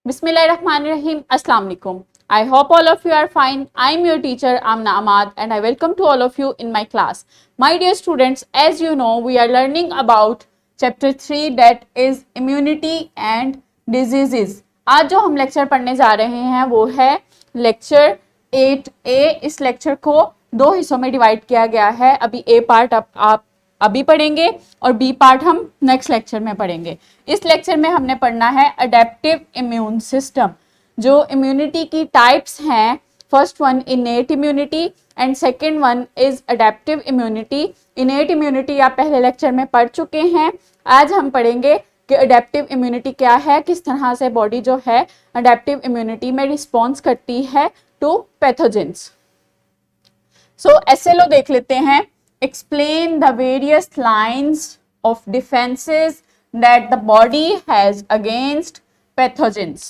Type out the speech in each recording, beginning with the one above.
Bismillahirrahmanirrahim. Assalamu alaikum. I hope all of you are fine. I am your teacher Amna Ahmad and I welcome to all of you in my class. My dear students, as you know, we are learning about chapter 3 that is immunity and diseases. आज जो हम lecture पढ़ने जा रहे हैं वो है lecture 8A। इस लेक्चर को दो हिस्सों में डिवाइड किया गया है। अभी ए पार्ट आप अभी पढ़ेंगे और बी पार्ट हम नेक्स्ट लेक्चर में पढ़ेंगे। इस लेक्चर में हमने पढ़ना है अडेप्टिव इम्यून सिस्टम। जो इम्यूनिटी की टाइप्स हैं, first one innate immunity and second one is adaptive immunity. Innate immunity आप पहले लेक्चर में पढ़ चुके हैं। आज हम पढ़ेंगे कि अडेप्टिव इम्यूनिटी क्या है, किस तरह से बॉडी जो है अडेप्टिव इम्यूनिटी में रिस्पॉन्स करती है टू पैथोजेंस। सो एसएलओ देख लेते हैं। Explain the various lines of defenses that the body has against pathogens.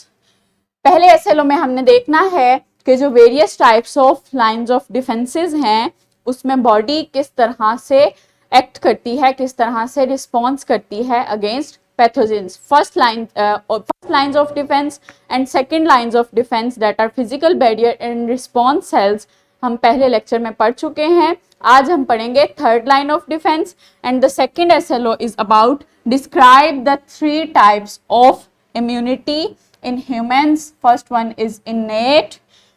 पहले एसएलओ में हमने देखना है कि जो various types of lines of defences हैं उसमें बॉडी किस तरह से एक्ट करती है, किस तरह से रिस्पॉन्स करती है against pathogens. First lines of defense and second lines of defense that are physical barrier and response cells हम पहले लेक्चर में पढ़ चुके हैं। आज हम पढ़ेंगे third line of defence and the second SLO is about describe the three types of immunity in humans. First one is इनेट,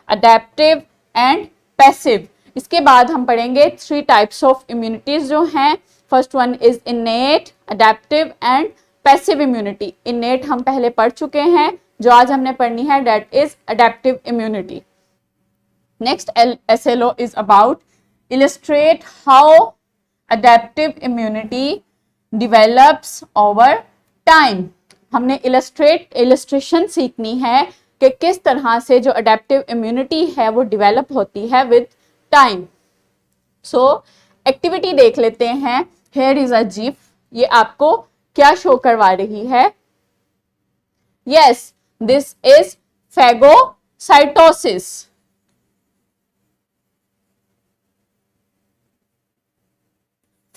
adaptive and passive. इसके बाद हम पढ़ेंगे थ्री टाइप्स ऑफ इम्यूनिटीज जो हैं। First one is इनेट, adaptive and passive immunity. इनेट हम पहले पढ़ चुके हैं, जो आज हमने पढ़नी है that is adaptive immunity. Next SLO is about illustrate how adaptive immunity develops over time. हमने illustration सीखनी है कि किस तरह से जो adaptive immunity है वो develop होती है with time. So activity देख लेते हैं। Here is a GIF. ये आपको क्या शो करवा रही है? Yes, this is phagocytosis.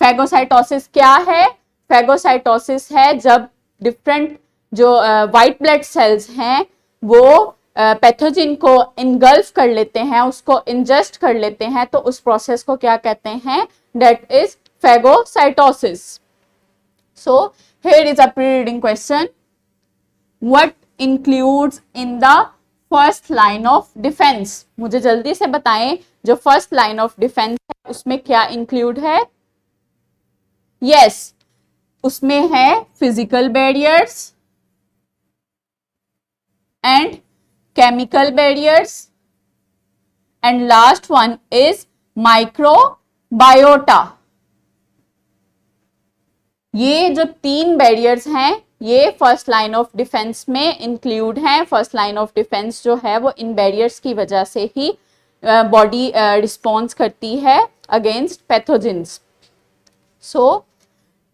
Phagocytosis क्या है? फैगोसाइटोसिस है जब डिफरेंट जो वाइट ब्लड सेल्स हैं वो पैथोजन को इनगल्फ कर लेते हैं, उसको इंजेस्ट कर लेते हैं, तो उस प्रोसेस को क्या कहते हैं? That is phagocytosis. So here is a pre reading question. What includes in the first line of defence? मुझे जल्दी से बताएं, जो फर्स्ट लाइन ऑफ डिफेंस है उसमें क्या इंक्लूड है? यस, उसमें है physical barriers and chemical barriers and last one is microbiota. ये जो तीन बैरियर्स हैं ये फर्स्ट लाइन ऑफ डिफेंस में इंक्लूड हैं। फर्स्ट लाइन ऑफ डिफेंस जो है वो इन बैरियर्स की वजह से ही बॉडी रिस्पॉन्स करती है against pathogens. So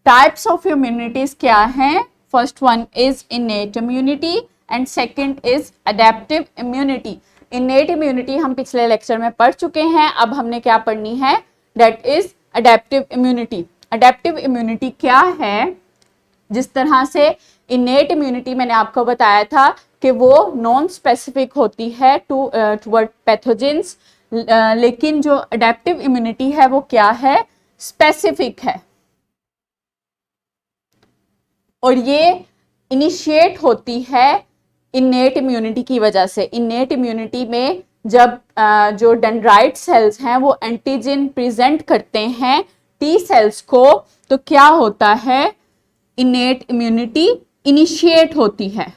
types of immunities क्या हैं? First one is innate immunity and second is adaptive immunity. Innate immunity हम पिछले लेक्चर में पढ़ चुके हैं। अब हमने क्या पढ़नी है? That is adaptive immunity. Adaptive immunity क्या है? जिस तरह से इनेट इम्यूनिटी मैंने आपको बताया था कि वो नॉन स्पेसिफिक होती है टुवर्ड पैथोजेंस, लेकिन जो अडेप्टिव इम्यूनिटी है वो क्या है? स्पेसिफिक है। और ये इनिशिएट होती है इनेट इम्यूनिटी की वजह से। इनेट इम्यूनिटी में जब जो डेंड्राइट सेल्स हैं वो एंटीजन प्रेजेंट करते हैं टी सेल्स को, तो क्या होता है? इनेट इम्यूनिटी इनिशिएट होती है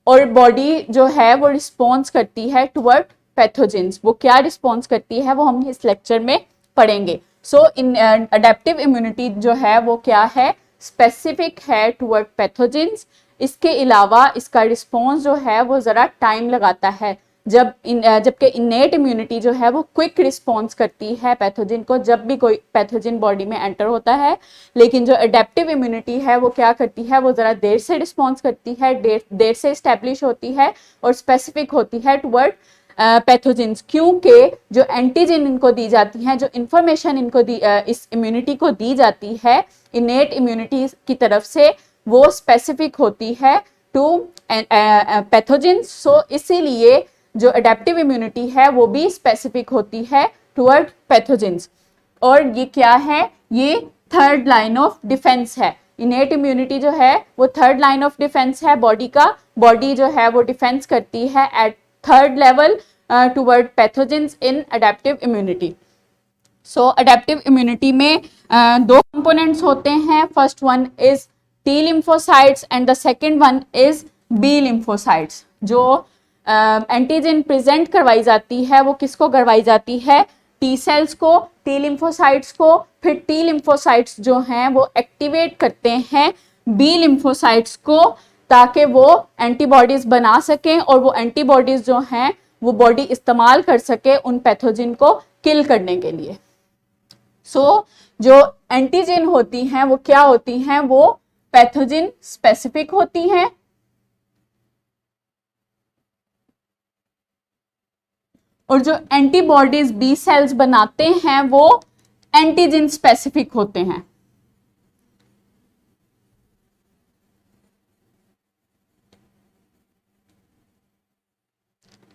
और बॉडी जो है वो रिस्पॉन्स करती है टुवर्ड पैथोजेंस। वो क्या रिस्पॉन्स करती है वो हम इस लेक्चर में पढ़ेंगे। सो इन अडेप्टिव इम्यूनिटी जो है वो क्या है? स्पेसिफिक है टुवर्ड पैथोजेंस। इसके अलावा इसका रिस्पॉन्स जो है वो ज़रा टाइम लगाता है, जबकि इनेट इम्यूनिटी जो है वो क्विक रिस्पॉन्स करती है पैथोजन को जब भी कोई पैथोजन बॉडी में एंटर होता है। लेकिन जो अडेप्टिव इम्यूनिटी है वो क्या करती है? वो ज़रा देर से रिस्पॉन्स करती है, देर से इस्टेब्लिश होती है और स्पेसिफिक होती है टुवर्ड पैथोजेंस, क्योंकि जो एंटीजन इनको दी जाती हैं, जो इंफॉर्मेशन इनको इस इम्यूनिटी को दी जाती है इनेट इम्यूनिटी की तरफ से, वो स्पेसिफिक होती है टू पैथोजन। सो इसीलिए जो अडेप्टिव इम्यूनिटी है वो भी स्पेसिफिक होती है टुवर्ड पैथोजेंस। और ये क्या है, ये थर्ड लाइन ऑफ डिफेंस है। इनेट इम्यूनिटी जो है वो थर्ड लाइन ऑफ डिफेंस है बॉडी का। बॉडी जो है वो डिफेंस करती है at third level toward pathogens in adaptive immunity. So adaptive immunity में दो कंपोनेंट्स होते हैं। First one is T lymphocytes and the second one is B lymphocytes. जो एंटीजन प्रेजेंट करवाई जाती है वो किसको करवाई जाती है, टी सेल्स को, टी लिम्फोसाइट्स को। फिर टी लिम्फोसाइट्स जो हैं वो एक्टिवेट करते हैं बी लिम्फोसाइट्स को ताकि वो एंटीबॉडीज बना सकें और वो एंटीबॉडीज जो हैं वो बॉडी इस्तेमाल कर सके उन पैथोजन को किल करने के लिए। सो जो एंटीजन होती हैं वो क्या होती हैं, वो पैथोजन स्पेसिफिक होती हैं और जो एंटीबॉडीज बी सेल्स बनाते हैं वो एंटीजन स्पेसिफिक होते हैं।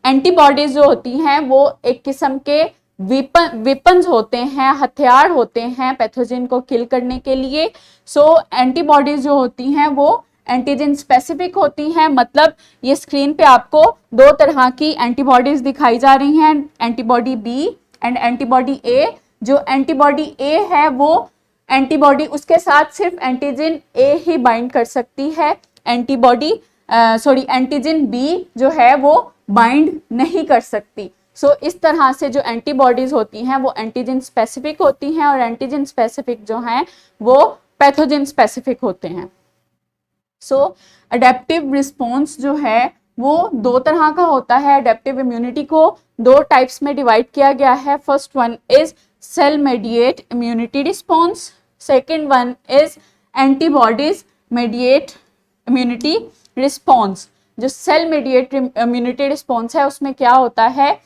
एंटीबॉडीज जो होती हैं वो एक किस्म के वेपन्स होते हैं, हथियार होते हैं पैथोजन को किल करने के लिए। सो एंटीबॉडीज जो होती हैं वो एंटीजन स्पेसिफिक होती हैं। मतलब ये स्क्रीन पे आपको दो तरह की एंटीबॉडीज दिखाई जा रही हैं, एंटीबॉडी बी एंड एंटीबॉडी ए। जो एंटीबॉडी ए है वो एंटीबॉडी उसके साथ सिर्फ एंटीजन ए ही बाइंड कर सकती है, एंटीजन बी जो है वो बाइंड नहीं कर सकती। सो इस तरह से जो एंटीबॉडीज होती हैं वो एंटीजन स्पेसिफिक होती हैं और एंटीजन स्पेसिफिक जो हैं वो पैथोजन स्पेसिफिक होते हैं। सो अडेप्टिव रिस्पॉन्स जो है वो दो तरह का होता है। अडेप्टिव इम्यूनिटी को दो टाइप्स में डिवाइड किया गया है। First one is cell mediate immunity response, second one is antibodies mediate immunity response. जो सेल मेडिएट इम्यूनिटी रिस्पॉन्स है उसमें क्या होता है,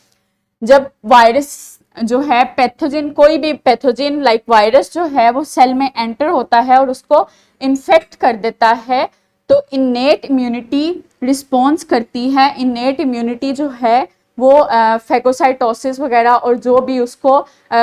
जब वायरस जो है पैथोजन, कोई भी पैथोजन लाइक वायरस जो है वो सेल में एंटर होता है और उसको इन्फेक्ट कर देता है तो इनेट इम्यूनिटी रिस्पॉन्स करती है। इनेट इम्यूनिटी जो है वो फैगोसाइटोसिस वगैरह और जो भी उसको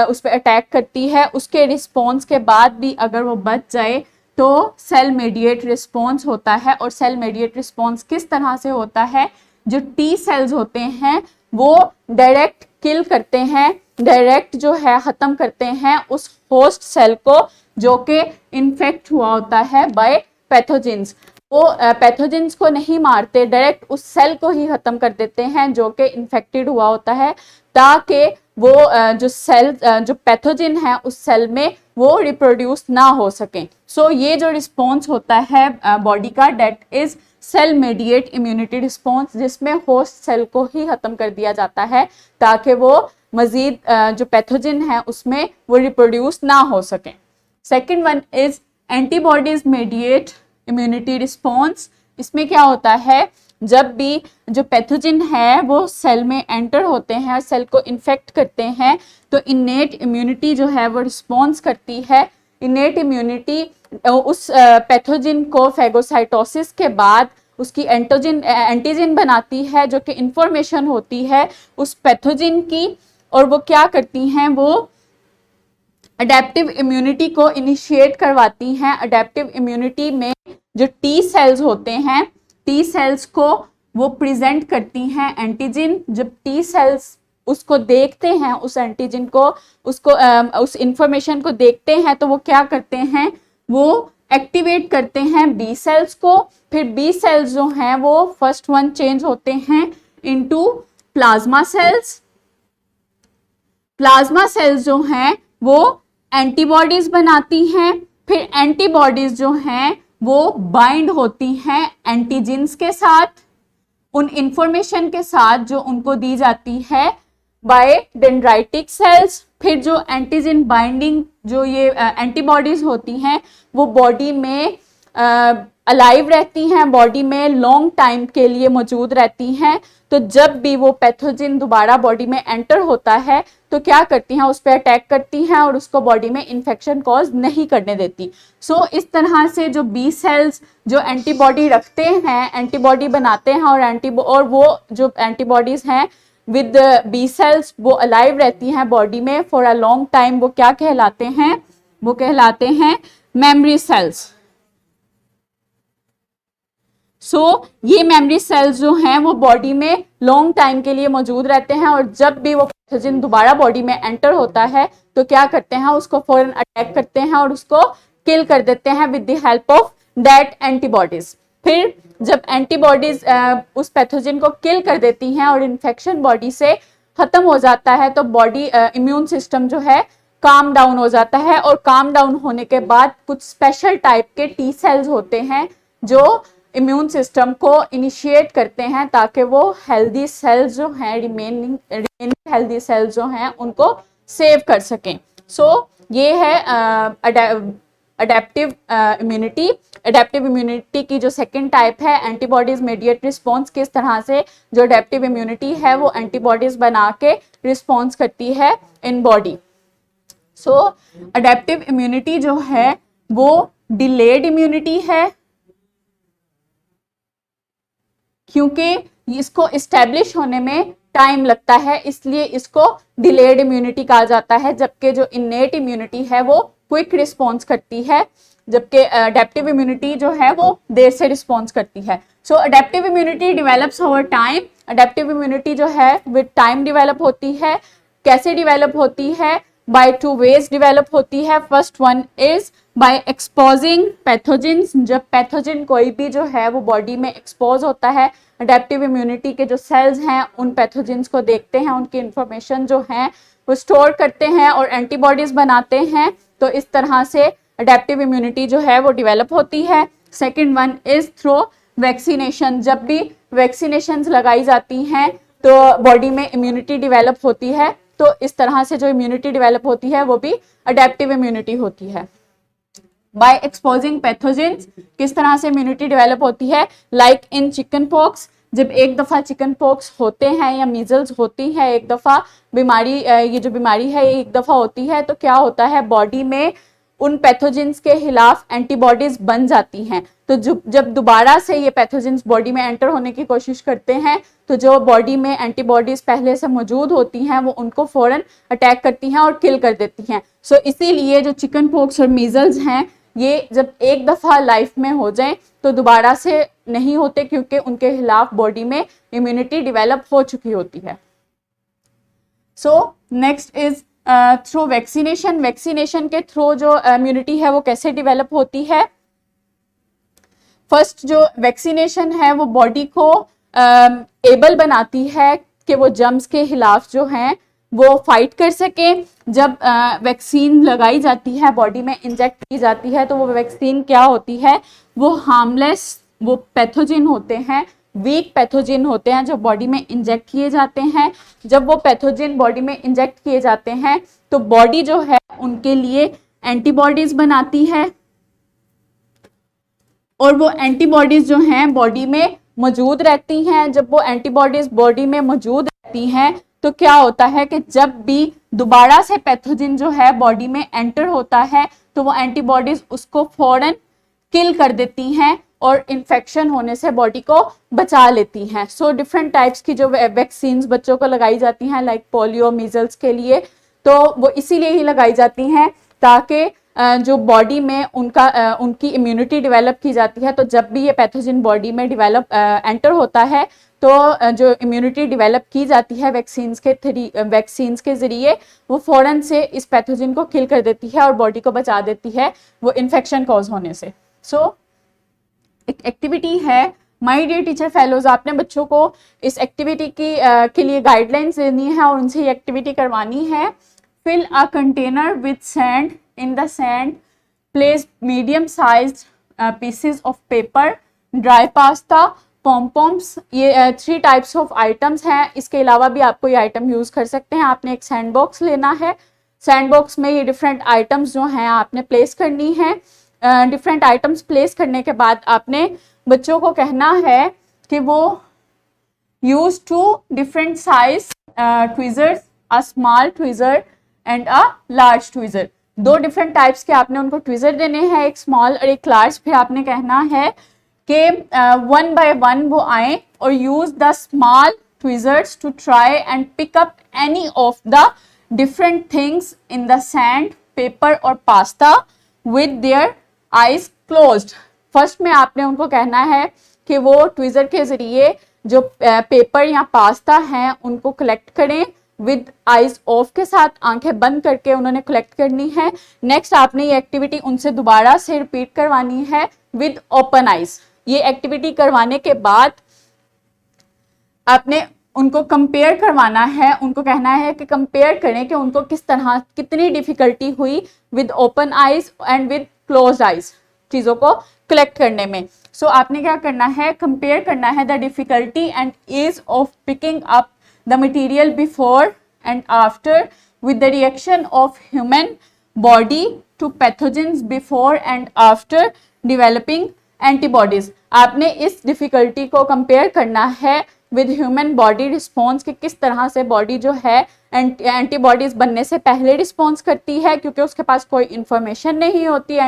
उस पर अटैक करती है उसके रिस्पॉन्स के बाद भी अगर वो बच जाए तो सेल मेडिएट रिस्पॉन्स होता है। और सेल मेडिएट रिस्पॉन्स किस तरह से होता है, जो टी सेल्स होते हैं वो डायरेक्ट किल करते हैं, डायरेक्ट जो है ख़त्म करते हैं उस होस्ट सेल को जो कि इन्फेक्ट हुआ होता है बाय पैथोजेंस। वो पैथोजेंस को नहीं मारते, डायरेक्ट उस सेल को ही ख़त्म कर देते हैं जो कि इन्फेक्टेड हुआ होता है, ताकि वो जो पैथोजन है उस सेल में वो रिप्रोड्यूस ना हो सकें। सो ये जो रिस्पॉन्स होता है बॉडी का, that is cell mediate immunity response, जिसमें होस्ट सेल को ही ख़त्म कर दिया जाता है ताकि वो मजीद जो पैथोजन है उसमें वो रिप्रोड्यूस ना हो सकें। Second one is antibodies mediate immunity response. इसमें क्या होता है, जब भी जो पैथोजन है वो सेल में एंटर होते हैं और सेल को इन्फेक्ट करते हैं तो इनेट इम्यूनिटी जो है वो रिस्पॉन्स करती है। इनेट इम्यूनिटी उस पैथोजन को फैगोसाइटोसिस के बाद उसकी एंटीजन बनाती है जो कि इंफॉर्मेशन होती है उस पैथोजन की, और वो क्या करती हैं, वो अडेप्टिव इम्यूनिटी को इनिशिएट करवाती हैं। अडेप्टिव इम्यूनिटी में जो टी सेल्स होते हैं, टी सेल्स को वो प्रेजेंट करती हैं एंटीजन। जब टी सेल्स उसको देखते हैं, उस एंटीजन को, उस इंफॉर्मेशन को देखते हैं तो वो क्या करते हैं, वो एक्टिवेट करते हैं बी सेल्स को। फिर बी सेल्स जो हैं वो फर्स्ट वन चेंज होते हैं into plasma cells. Plasma cells जो हैं वो एंटीबॉडीज बनाती हैं। फिर एंटीबॉडीज जो हैं वो बाइंड होती हैं एंटीजेंस के साथ, उन इंफॉर्मेशन के साथ जो उनको दी जाती है बाय डेंड्राइटिक सेल्स। फिर जो एंटीजन बाइंडिंग जो ये एंटीबॉडीज होती हैं वो बॉडी में अलाइव रहती हैं, बॉडी में लॉन्ग टाइम के लिए मौजूद रहती हैं। तो जब भी वो पैथोजन दोबारा बॉडी में एंटर होता है तो क्या करती हैं, उस पर अटैक करती हैं और उसको बॉडी में इन्फेक्शन कॉज नहीं करने देती। सो इस तरह से जो बी सेल्स जो एंटीबॉडी रखते हैं, एंटीबॉडी बनाते हैं और वो जो एंटीबॉडीज हैं विद बी सेल्स वो अलाइव रहती हैं बॉडी में फॉर अ लॉन्ग टाइम। वो क्या कहलाते हैं, वो कहलाते हैं मेमोरी सेल्स। ये मेमोरी सेल्स जो हैं वो बॉडी में लॉन्ग टाइम के लिए मौजूद रहते हैं और जब भी वो पैथोजन दोबारा बॉडी में एंटर होता है तो क्या करते हैं, उसको फौरन अटैक करते हैं और उसको किल कर देते हैं with the help of that antibodies. फिर जब एंटीबॉडीज उस पैथोजन को किल कर देती हैं और इन्फेक्शन बॉडी से खत्म हो जाता है तो बॉडी इम्यून सिस्टम जो है काम डाउन हो जाता है। और काम डाउन होने के बाद कुछ स्पेशल टाइप के टी सेल्स होते हैं जो इम्यून सिस्टम को इनिशिएट करते हैं ताकि वो हेल्दी सेल्स जो हैं, रिमेनिंग हेल्दी सेल्स जो हैं उनको सेव कर सकें। ये है अडेप्टिव इम्यूनिटी। अडेप्टिव इम्यूनिटी की जो सेकंड टाइप है एंटीबॉडीज मेडिएट रिस्पॉन्स। किस तरह से जो अडेप्टिव इम्यूनिटी है वो एंटीबॉडीज बना के रिस्पॉन्स करती है इन बॉडी। अडेप्टिव इम्यूनिटी जो है वो डिलेड इम्यूनिटी है क्योंकि इसको इस्टेब्लिश होने में टाइम लगता है, इसलिए इसको डिलेड इम्यूनिटी कहा जाता है। जबकि जो इनेट इम्यूनिटी है वो क्विक रिस्पॉन्स करती है, जबकि अडेप्टिव इम्यूनिटी जो है वो देर से रिस्पॉन्स करती है। Adaptive immunity develops over time. Adaptive immunity जो है विद टाइम डिवेलप होती है। कैसे डिवेलप होती है? बाय टू वेज डिवेलप होती है। First one is by exposing pathogens. जब पैथोजन कोई भी जो है वो बॉडी में एक्सपोज होता है, अडेप्टिव इम्यूनिटी के जो सेल्स हैं उन पैथोजेंस को देखते हैं, उनकी इंफॉर्मेशन जो है वो स्टोर करते हैं और एंटीबॉडीज बनाते हैं। तो इस तरह से अडेप्टिव इम्यूनिटी जो है वो डिवेलप होती है। Second one is through vaccination. जब भी वैक्सीनेशन लगाई जाती हैं तो बॉडी में इम्यूनिटी डिवेलप होती है। तो इस तरह से जो इम्यूनिटी डेवलप होती है वो भी अडेप्टिव इम्यूनिटी होती है। बाय एक्सपोजिंग पैथोजेंस किस तरह से इम्यूनिटी डेवलप होती है? Like in chicken pox. जब एक दफा चिकन पॉक्स होते हैं या मीजल्स होती है, एक दफा बीमारी, ये जो बीमारी है ये एक दफा होती है, तो क्या होता है बॉडी में उन पैथोजेंस के खिलाफ एंटीबॉडीज बन जाती हैं। तो जब दोबारा से ये पैथोजेंस बॉडी में एंटर होने की कोशिश करते हैं तो जो बॉडी में एंटीबॉडीज पहले से मौजूद होती हैं वो उनको फौरन अटैक करती हैं और किल कर देती हैं। इसीलिए जो चिकन पॉक्स और मीजल्स हैं ये जब एक दफा लाइफ में हो जाएं तो दोबारा से नहीं होते क्योंकि उनके खिलाफ बॉडी में इम्यूनिटी डेवलप हो चुकी होती है। Next is through vaccination. Vaccination के थ्रू जो इम्यूनिटी है वो कैसे डेवलप होती है? फर्स्ट जो वैक्सीनेशन है वो बॉडी को एबल बनाती है कि वो जर्म्स के खिलाफ जो हैं वो फाइट कर सके। जब वैक्सीन लगाई जाती है, बॉडी में इंजेक्ट की जाती है, तो वो वैक्सीन क्या होती है? वो हार्मलेस, वो पैथोजन होते हैं, वीक पैथोजन होते हैं जो बॉडी में इंजेक्ट किए जाते हैं। जब वो पैथोजन बॉडी में इंजेक्ट किए जाते हैं तो बॉडी जो है उनके लिए एंटीबॉडीज बनाती है और वो एंटीबॉडीज जो हैं बॉडी में मौजूद रहती हैं। जब वो एंटीबॉडीज बॉडी में मौजूद रहती हैं तो क्या होता है कि जब भी दोबारा से पैथोजन जो है बॉडी में एंटर होता है तो वो एंटीबॉडीज उसको फौरन किल कर देती हैं और इन्फेक्शन होने से बॉडी को बचा लेती हैं। डिफरेंट टाइप्स की जो वैक्सीन्स बच्चों को लगाई जाती हैं लाइक पोलियो, मीजल्स के लिए, तो वो इसीलिए ही लगाई जाती हैं ताकि जो बॉडी में उनकी इम्यूनिटी डेवलप की जाती है। तो जब भी ये पैथोजन बॉडी में एंटर होता है तो जो इम्यूनिटी डेवलप की जाती है वैक्सीन्स के जरिए वो फौरन से इस पैथोजन को किल कर देती है और बॉडी को बचा देती है वो इन्फेक्शन कॉज होने से। एक एक्टिविटी है माय डियर टीचर फेलोज, आपने बच्चों को इस एक्टिविटी के लिए गाइडलाइंस देनी है और उनसे ये एक्टिविटी करवानी है। Fill a container with sand, in the sand place medium sized pieces of paper, dry pasta, pompoms. ये 3 टाइप्स ऑफ आइटम्स हैं। इसके अलावा भी आपको ये आइटम यूज कर सकते हैं। आपने एक सैंड बॉक्स लेना है, सैंड बॉक्स में ये डिफरेंट आइटम्स जो हैं आपने प्लेस करनी है। डिफरेंट आइटम्स प्लेस करने के बाद आपने बच्चों को कहना है कि वो use two different size tweezers, a small tweezer and a large tweezer. दो डिफरेंट टाइप्स के आपने उनको ट्वीजर देने हैं, एक स्मॉल और एक लार्ज। फिर आपने कहना है कि वन बाय वन वो आए और use the small tweezers to try and pick up any of the different things in the sand, paper और pasta with their eyes closed. First में आपने उनको कहना है कि वो ट्वीजर के जरिए जो पेपर या पास्ता हैं उनको कलेक्ट करें विद आईज ऑफ के साथ, आंखें बंद करके उन्होंने कलेक्ट करनी है। नेक्स्ट आपने ये एक्टिविटी उनसे दोबारा से रिपीट करवानी है विद ओपन आईज। ये एक्टिविटी करवाने के बाद आपने उनको कंपेयर करवाना है, उनको कहना है कि कंपेयर करें कि उनको किस तरह कितनी डिफिकल्टी हुई with open eyes and with closed eyes चीज़ों को कलेक्ट करने में। सो आपने क्या करना है, कंपेयर करना है the difficulty and ease of picking up the material before and after with the reaction of human body to pathogens before and after developing antibodies. आपने इस डिफिकल्टी को कंपेयर करना है विद ह्यूमन बॉडी रिस्पॉन्स कि किस तरह से body जो है एंटीबॉडीज बनने से पहले रिस्पॉन्स करती है, क्योंकि उसके पास कोई इंफॉर्मेशन नहीं होती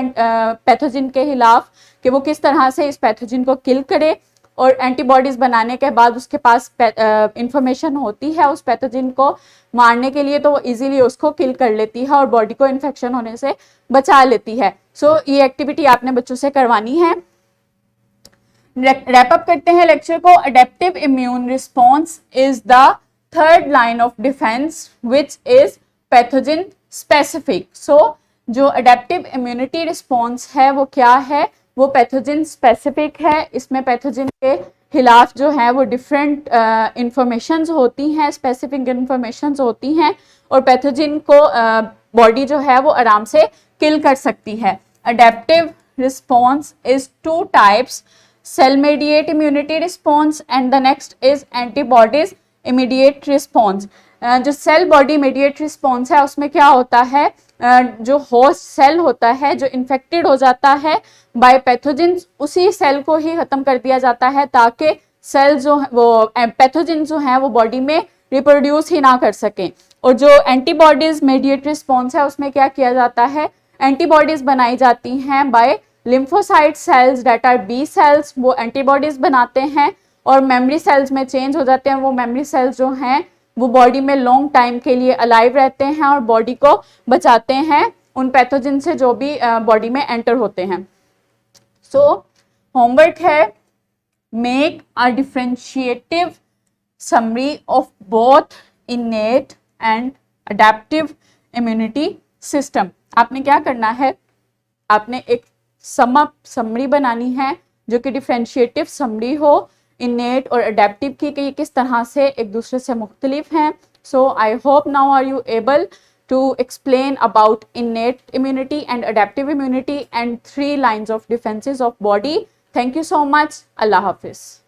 पैथोजन के खिलाफ कि वो किस तरह से इस पैथोजन को किल करे, और एंटीबॉडीज बनाने के बाद उसके पास इंफॉर्मेशन होती है उस पैथोजन को मारने के लिए, तो वो इजीली उसको किल कर लेती है और बॉडी को इन्फेक्शन होने से बचा लेती है। सो ये एक्टिविटी आपने बच्चों से करवानी है। रैप अप करते हैं लेक्चर को। Adaptive immune response is the third line of defence which is pathogen specific. So जो अडेप्टिव इम्यूनिटी रिस्पॉन्स है वो क्या है, वो पैथोजन स्पेसिफिक है। इसमें पैथोजन के खिलाफ जो है वो डिफरेंट इंफॉर्मेशंस होती हैं, स्पेसिफिक इंफॉर्मेशंस होती हैं, और पैथोजन को बॉडी जो है वो आराम से किल कर सकती है। Adaptive response is two types, cell mediate immunity response and the next is antibodies immediate response। जो सेल बॉडी इमीडिएट रिस्पॉन्स है उसमें क्या होता है, जो होस्ट सेल होता है जो इन्फेक्टेड हो जाता है बाय पैथोजन, उसी सेल को ही खत्म कर दिया जाता है ताकि सेल जो वो पैथोजन जो है वो बॉडी में रिप्रोड्यूस ही ना कर सकें। और जो एंटीबॉडीज मीडिएट रिस्पॉन्स है उसमें क्या किया जाता है, एंटीबॉडीज बनाई जाती हैं by lymphocyte cells that are B cells, वो एंटीबॉडीज बनाते हैं और मेमोरी सेल्स में चेंज हो जाते हैं। वो मेमोरी सेल्स जो हैं वो बॉडी में लॉन्ग टाइम के लिए अलाइव रहते हैं और बॉडी को बचाते हैं उन पैथोजन से जो भी बॉडी में एंटर होते हैं। सो होमवर्क है, make a differentiative summary of both innate and adaptive immunity system. आपने क्या करना है, आपने एक समरी बनानी है जो कि डिफरेंशिएटिव समरी हो इनेट और अडेप्टिव की, कि ये किस तरह से एक दूसरे से मुख्तलिफ हैं। So I hope now are you able to explain about innate immunity and adaptive immunity and 3 lines of defenses of body. Thank you so much. Allah Hafiz.